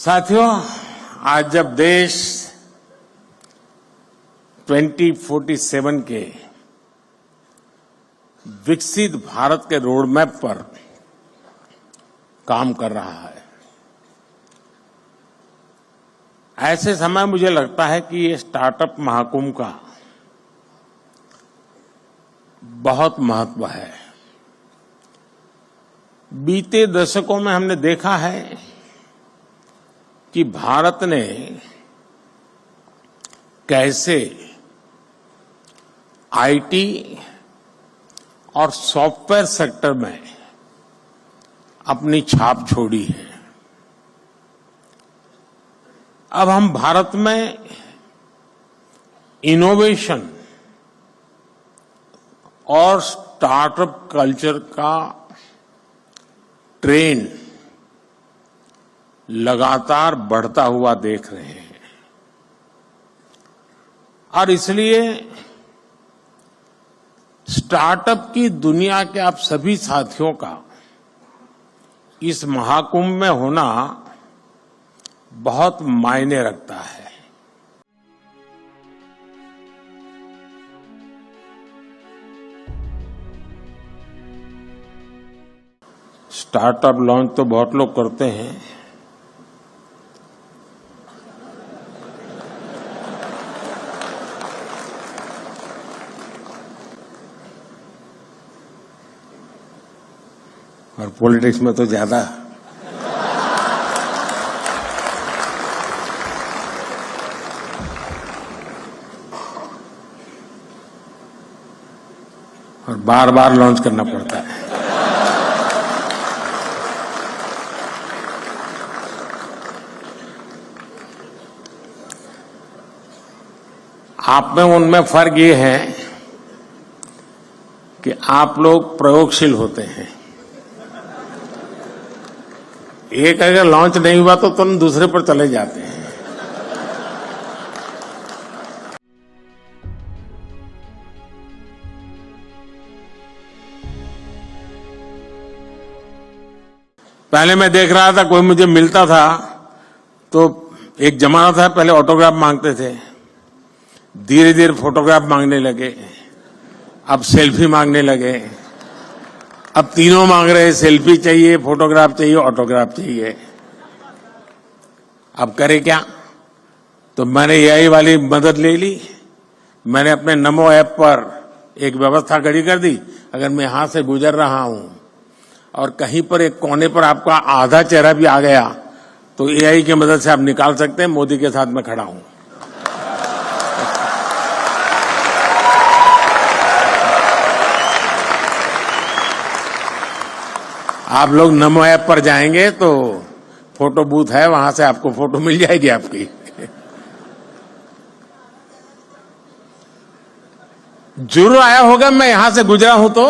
साथियों, आज जब देश 2047 के विकसित भारत के रोड मैप पर काम कर रहा है, ऐसे समय मुझे लगता है कि ये स्टार्टअप महाकुंभ का बहुत महत्व है। बीते दशकों में हमने देखा है कि भारत ने कैसे आईटी और सॉफ्टवेयर सेक्टर में अपनी छाप छोड़ी है। अब हम भारत में इनोवेशन और स्टार्टअप कल्चर का ट्रेंड लगातार बढ़ता हुआ देख रहे हैं और इसलिए स्टार्टअप की दुनिया के आप सभी साथियों का इस महाकुंभ में होना बहुत मायने रखता है। स्टार्टअप लॉन्च तो बहुत लोग करते हैं, और पॉलिटिक्स में तो ज्यादा। और बार बार लॉन्च करना पड़ता है। आप में उनमें फर्क ये है कि आप लोग प्रयोगशील होते हैं। एक अगर लॉन्च नहीं हुआ तो तुम दूसरे पर चले जाते हैं। पहले मैं देख रहा था, कोई मुझे मिलता था तो एक जमाना था पहले ऑटोग्राफ मांगते थे, धीरे धीरे फोटोग्राफ मांगने लगे, अब सेल्फी मांगने लगे, अब तीनों मांग रहे हैं, सेल्फी चाहिए, फोटोग्राफ चाहिए, ऑटोग्राफ चाहिए। अब करे क्या? तो मैंने एआई वाली मदद ले ली। मैंने अपने नमो ऐप पर एक व्यवस्था खड़ी कर दी। अगर मैं यहां से गुजर रहा हूं और कहीं पर एक कोने पर आपका आधा चेहरा भी आ गया तो एआई की मदद से आप निकाल सकते हैं, मोदी के साथ मैं खड़ा हूं। आप लोग नमो ऐप पर जाएंगे तो फोटो बूथ है, वहां से आपको फोटो मिल जाएगी आपकी। जरूर आया होगा, मैं यहां से गुजरा हूं तो।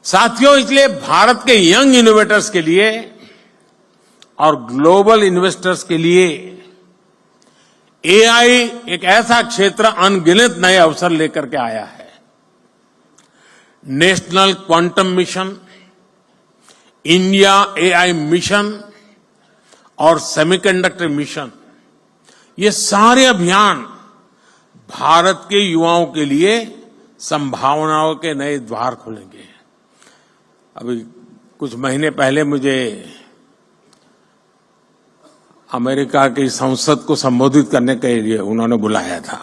साथियों, इसलिए भारत के यंग इनोवेटर्स के लिए और ग्लोबल इन्वेस्टर्स के लिए एआई एक ऐसा क्षेत्र अनगिनत नए अवसर लेकर के आया है। National quantum mission, India AI mission और सेमीकंडक्टर मिशन, ये सारे अभियान भारत के युवाओं के लिए संभावनाओं के नए द्वार खोलेंगे। अभी कुछ महीने पहले मुझे अमेरिका की संसद को संबोधित करने के लिए उन्होंने बुलाया था,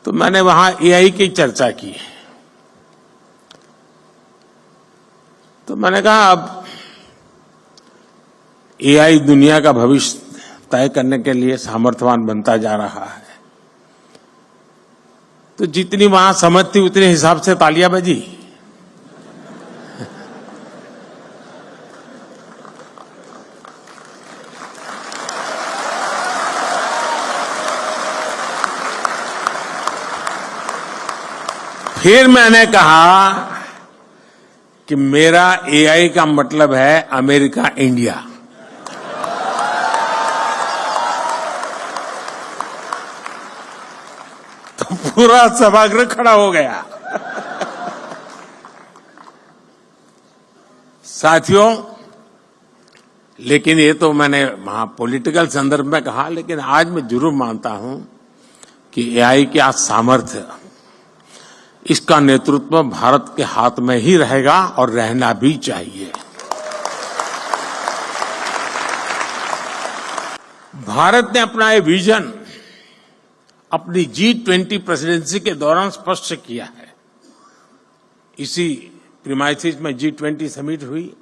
तो मैंने वहां एआई की चर्चा की। तो मैंने कहा अब एआई दुनिया का भविष्य तय करने के लिए सामर्थ्यवान बनता जा रहा है, तो जितनी वहां समझ थी उतने हिसाब से तालियां बजी। फिर मैंने कहा कि मेरा एआई का मतलब है अमेरिका इंडिया। तो पूरा सभागृह खड़ा हो गया। साथियों, लेकिन ये तो मैंने वहां पॉलिटिकल संदर्भ में कहा, लेकिन आज मैं जरूर मानता हूं कि एआई का सामर्थ्य, इसका नेतृत्व भारत के हाथ में ही रहेगा और रहना भी चाहिए। भारत ने अपना ये विजन अपनी G20 प्रेसिडेंसी के दौरान स्पष्ट किया है। इसी प्रीमाइसिस में G20 समिट हुई।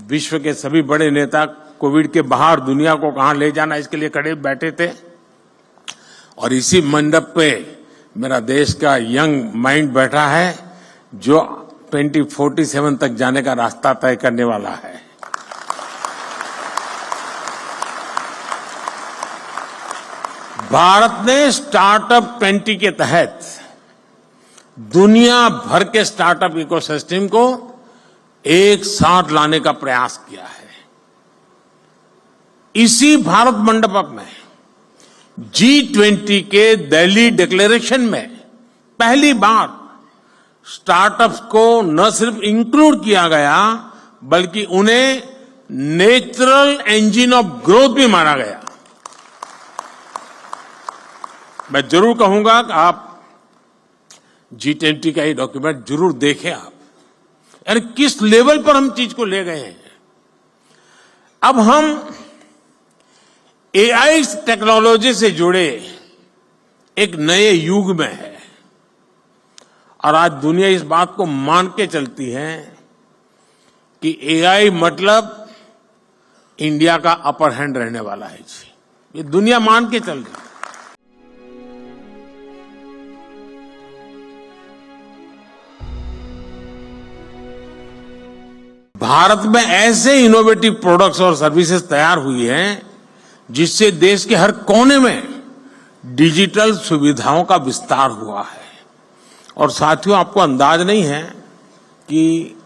विश्व के सभी बड़े नेता कोविड के बाहर दुनिया को कहां ले जाना, इसके लिए खड़े बैठे थे। और इसी मंडप पे मेरा देश का यंग माइंड बैठा है, जो 2047 तक जाने का रास्ता तय करने वाला है। भारत ने स्टार्टअप 20 के तहत दुनिया भर के स्टार्टअप इकोसिस्टम को एक साथ लाने का प्रयास किया है। इसी भारत मंडप में G20 के दिल्ली डिक्लेरेशन में पहली बार स्टार्टअप्स को न सिर्फ इंक्लूड किया गया, बल्कि उन्हें नेचुरल इंजन ऑफ ग्रोथ भी माना गया। मैं जरूर कहूंगा कि आप G20 का ये डॉक्यूमेंट जरूर देखें आप, यानी किस लेवल पर हम चीज को ले गए हैं। अब हम एआई टेक्नोलॉजी से जुड़े एक नए युग में है और आज दुनिया इस बात को मान के चलती है कि एआई मतलब इंडिया का अपर हैंड रहने वाला है जी। ये दुनिया मान के चल रही है। भारत में ऐसे इनोवेटिव प्रोडक्ट्स और सर्विसेज तैयार हुई हैं जिससे देश के हर कोने में डिजिटल सुविधाओं का विस्तार हुआ है। और साथियों, आपको अंदाज नहीं है कि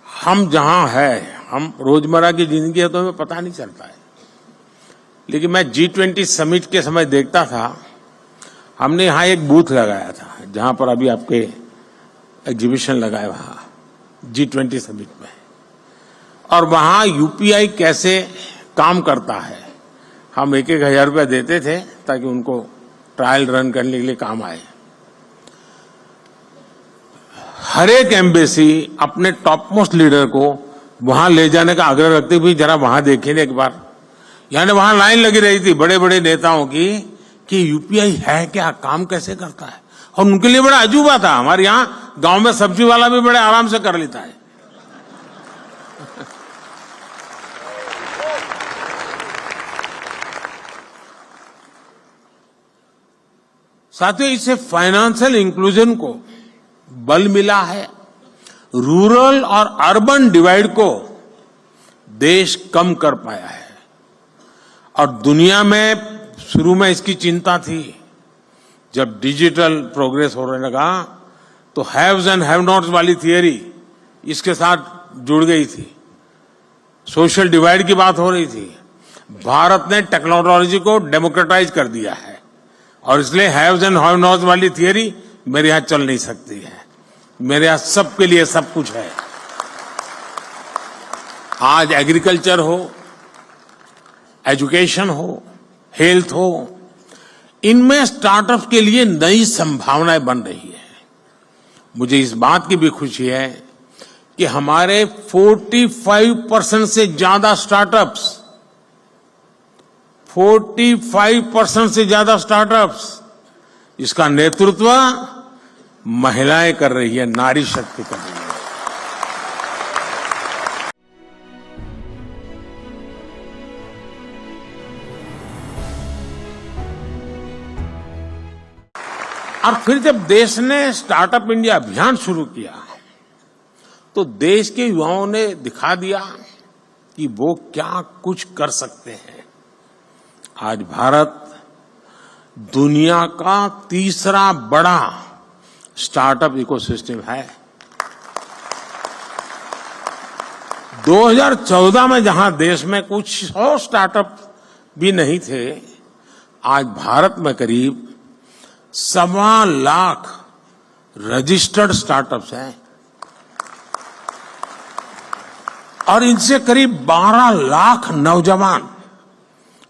हम जहां हैं, हम रोजमर्रा की जिंदगी है तो हमें पता नहीं चलता है, लेकिन मैं G20 समिट के समय देखता था, हमने यहां एक बूथ लगाया था जहां पर अभी आपके एग्जीबिशन लगा है, वहां G20 समिट में, और वहां यूपीआई कैसे काम करता है, हम 1,000 रुपया देते थे ताकि उनको ट्रायल रन करने के लिए काम आए। हर एक एम्बेसी अपने टॉप मोस्ट लीडर को वहां ले जाने का आग्रह रखते हुए जरा वहां देखें एक बार, यानी वहां लाइन लगी रही थी बड़े बड़े नेताओं की कि यूपीआई है क्या, काम कैसे करता है, और उनके लिए बड़ा अजूबा था। हमारे यहां गांव में सब्जी वाला भी बड़े आराम से कर लेता है। साथियों, इससे फाइनेंशियल इंक्लूजन को बल मिला है। रूरल और अर्बन डिवाइड को देश कम कर पाया है। और दुनिया में शुरू में इसकी चिंता थी, जब डिजिटल प्रोग्रेस होने लगा तो हैव्स एंड हैव नॉट्स वाली थियरी इसके साथ जुड़ गई थी, सोशल डिवाइड की बात हो रही थी। भारत ने टेक्नोलॉजी को डेमोक्रेटाइज कर दिया है और इसलिए हैव्स एंड हैव नॉट्स वाली थियरी मेरे यहां चल नहीं सकती है। मेरे यहां सबके लिए सब कुछ है। आज एग्रीकल्चर हो, एजुकेशन हो, हेल्थ हो, इनमें स्टार्टअप के लिए नई संभावनाएं बन रही है। मुझे इस बात की भी खुशी है कि हमारे 45% से ज्यादा स्टार्टअप्स, 45% से ज्यादा स्टार्टअप्स, इसका नेतृत्व महिलाएं कर रही है, नारी शक्ति कर रही है। और फिर जब देश ने स्टार्टअप इंडिया अभियान शुरू किया तो देश के युवाओं ने दिखा दिया कि वो क्या कुछ कर सकते हैं। आज भारत दुनिया का तीसरा बड़ा स्टार्टअप इकोसिस्टम है। 2014 में जहां देश में कुछ 100 स्टार्टअप भी नहीं थे, आज भारत में करीब 1.25 लाख रजिस्टर्ड स्टार्टअप्स हैं और इनसे करीब 12 लाख नौजवान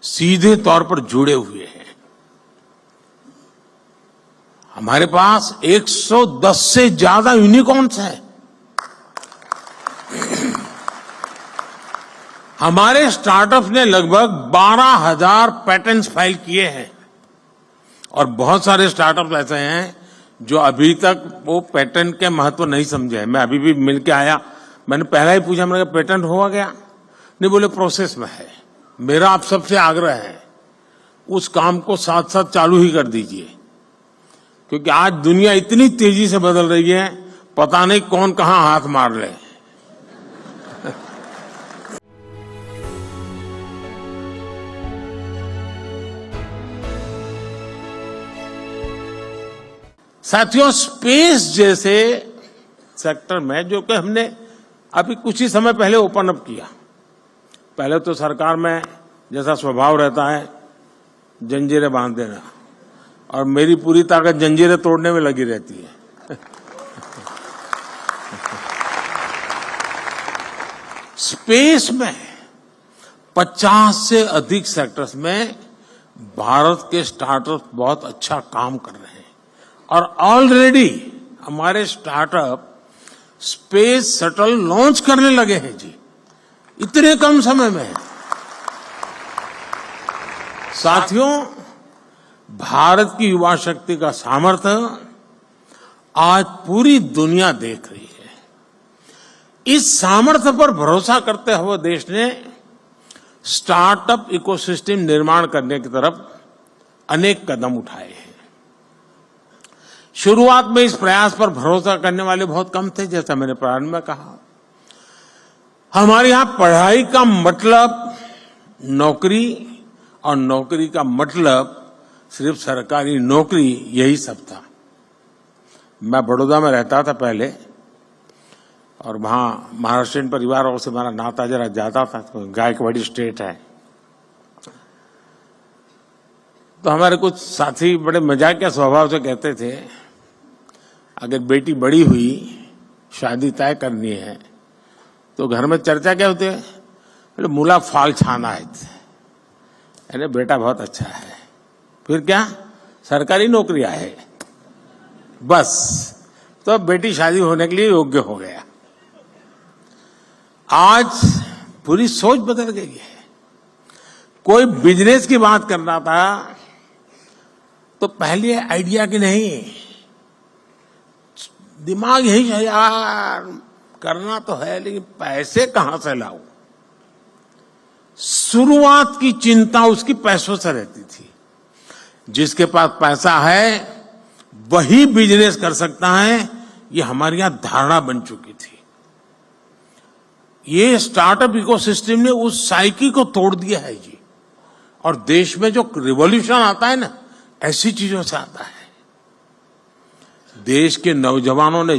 सीधे तौर पर जुड़े हुए हैं। हमारे पास 110 से ज्यादा यूनिकॉर्न्स हैं। हमारे स्टार्टअप्स ने लगभग 12,000 पैटेंट्स फाइल किए हैं और बहुत सारे स्टार्टअप्स ऐसे हैं जो अभी तक वो पेटेंट के महत्व नहीं समझे हैं। मैं अभी भी मिल के आया, मैंने पहला ही पूछा, मैंने कहा पेटेंट हुआ गया? नहीं, बोले प्रोसेस में है। मेरा आप सबसे आग्रह है उस काम को साथ साथ चालू ही कर दीजिए, क्योंकि आज दुनिया इतनी तेजी से बदल रही है, पता नहीं कौन कहां हाथ मार ले। साथियों, स्पेस जैसे सेक्टर में जो कि हमने अभी कुछ ही समय पहले ओपन अप किया, पहले तो सरकार में जैसा स्वभाव रहता है जंजीरें बांध देना, और मेरी पूरी ताकत जंजीरें तोड़ने में लगी रहती है। स्पेस में 50 से अधिक सेक्टर्स में भारत के स्टार्टअप बहुत अच्छा काम कर रहे हैं और ऑलरेडी हमारे स्टार्टअप स्पेस शटल लॉन्च करने लगे हैं जी, इतने कम समय में। साथियों, भारत की युवा शक्ति का सामर्थ्य आज पूरी दुनिया देख रही है। इस सामर्थ्य पर भरोसा करते हुए देश ने स्टार्टअप इकोसिस्टम निर्माण करने की तरफ अनेक कदम उठाए हैं। शुरुआत में इस प्रयास पर भरोसा करने वाले बहुत कम थे, जैसा मैंने प्रारंभ में कहा। हमारे यहां पढ़ाई का मतलब नौकरी और नौकरी का मतलब सिर्फ सरकारी नौकरी, यही सब था। मैं बड़ौदा में रहता था पहले और वहां महाराष्ट्रियन परिवारों से हमारा नाता जरा ज्यादा था, तो गायकवाड़ी स्टेट है। तो हमारे कुछ साथी बड़े मजाक के स्वभाव से कहते थे, अगर बेटी बड़ी हुई, शादी तय करनी है, तो घर में चर्चा क्या होती है? बोले मुला फाल छाना है, अरे बेटा बहुत अच्छा है, फिर क्या सरकारी नौकरियां है, बस तो बेटी शादी होने के लिए योग्य हो गया। आज पूरी सोच बदल गई है। कोई बिजनेस की बात करना था तो पहले आइडिया की नहीं, दिमाग यही है यार, करना तो है लेकिन पैसे कहां से लाऊं। शुरुआत की चिंता उसकी पैसों से रहती थी। जिसके पास पैसा है वही बिजनेस कर सकता है, ये हमारे यहां धारणा बन चुकी थी। ये स्टार्टअप इकोसिस्टम ने उस साइकिल को तोड़ दिया है जी, और देश में जो रिवॉल्यूशन आता है ना, ऐसी चीजों से आता है। देश के नौजवानों ने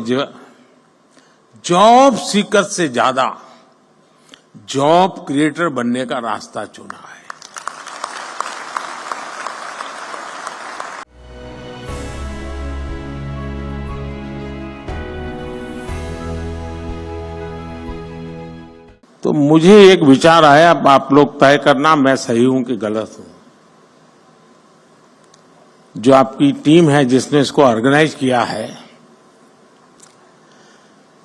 जॉब सीकर से ज्यादा जॉब क्रिएटर बनने का रास्ता चुना है। तो मुझे एक विचार आया, अब आप लोग तय करना मैं सही हूं कि गलत हूं। जो आपकी टीम है जिसने इसको ऑर्गेनाइज किया है,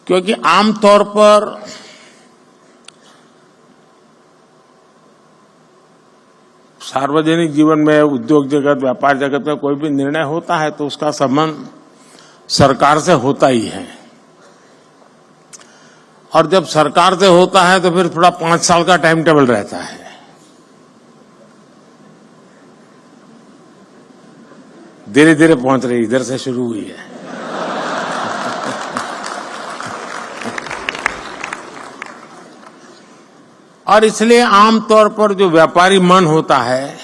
क्योंकि आमतौर पर सार्वजनिक जीवन में, उद्योग जगत, व्यापार जगत में कोई भी निर्णय होता है तो उसका संबंध सरकार से होता ही है, और जब सरकार से होता है तो फिर थोड़ा 5 साल का टाइम टेबल रहता है। धीरे धीरे पहुंच रही, इधर से शुरू हुई है। और इसलिए आमतौर पर जो व्यापारी मन होता है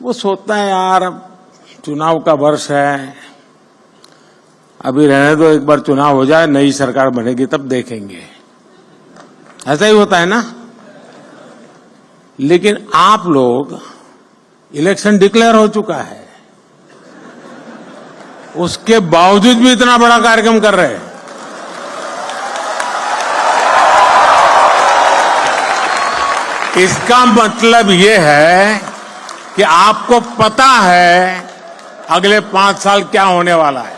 वो सोचता है यार अब चुनाव का वर्ष है, अभी रहने दो, एक बार चुनाव हो जाए, नई सरकार बनेगी तब देखेंगे। ऐसा ही होता है ना। लेकिन आप लोग इलेक्शन डिक्लेयर हो चुका है, उसके बावजूद भी इतना बड़ा कार्यक्रम कर रहे हैं। इसका मतलब ये है कि आपको पता है अगले 5 साल क्या होने वाला है।